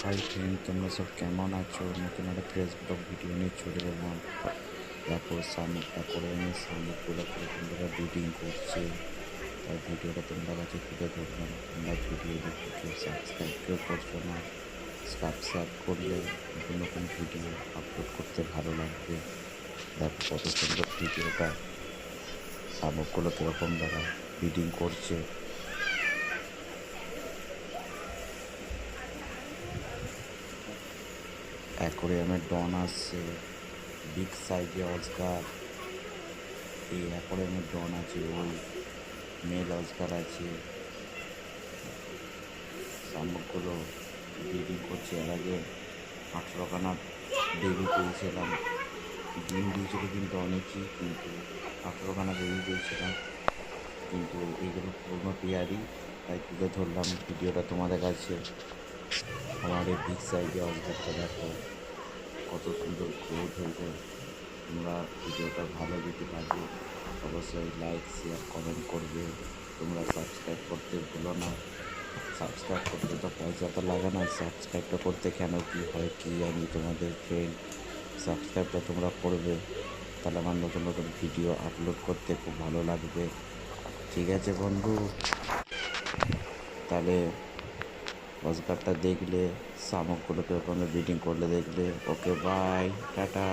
Hi friend, তোমরা সব কেমন আছো? নতুন একটা ফ্রেশ ব্লগ ভিডিও নিয়ে চলে এলাম। দেখো শামুকগুলো কীরকম ভাবে ব্রিডিং করছে, তাই ভিডিওটা তোমরা কাছে তুলে ধরলাম। তোমরা ভিডিও দেখে কেউ সাবস্ক্রাইব কেউ করছো না। সাবস্ক্রাইব করলে নতুন নতুন ভিডিও আপলোড করতে ভালো লাগবে। দেখো কত সুন্দর ভিডিওটা, শামুকগুলো কীরকম তারা ব্রিডিং করছে। অ্যাকোরিয়ামের ডন আসছে, বিগ সাইজে অজগার। এই অ্যাকোরিয়ামের ডন আছে, ওই মেল অজগার আছে। শামুকগুলো ব্রিডিং করছে। এর আগে 18খানা বেবি পেয়েছিলাম, ডিম দিয়েছিল কিন্তু অনেকই, কিন্তু 18খানা বেবি পেয়েছিলাম, কিন্তু এইগুলো পুরনো পেয়ারি, তাই তুলে ধরলাম ভিডিওটা তোমাদের কাছে। আমার এই বিগ সাইজে অজগারটা দেখো কত সুন্দর গ্রোথ হয়েছে। তোমরা ভিডিওটা ভালো যদি লাগে অবশ্যই লাইক শেয়ার কমেন্ট করবে। তোমরা সাবস্ক্রাইব করতে ভুলো না। সাবস্ক্রাইব করতে তো পয়সা তো লাগে না, সাবস্ক্রাইবটা করতে কেন কি হয় কি জানি তোমাদের ফ্রেন্ড। সাবস্ক্রাইবটা তোমরা করবে, তাহলে আমার নতুন নতুন ভিডিও আপলোড করতে খুব ভালো লাগবে। ঠিক আছে বন্ধু, তাহলে রোজগারটা দেখলে, শামুকগুলোকে ওখানে ব্রিডিং করলে দেখলে। Okay bye, tata.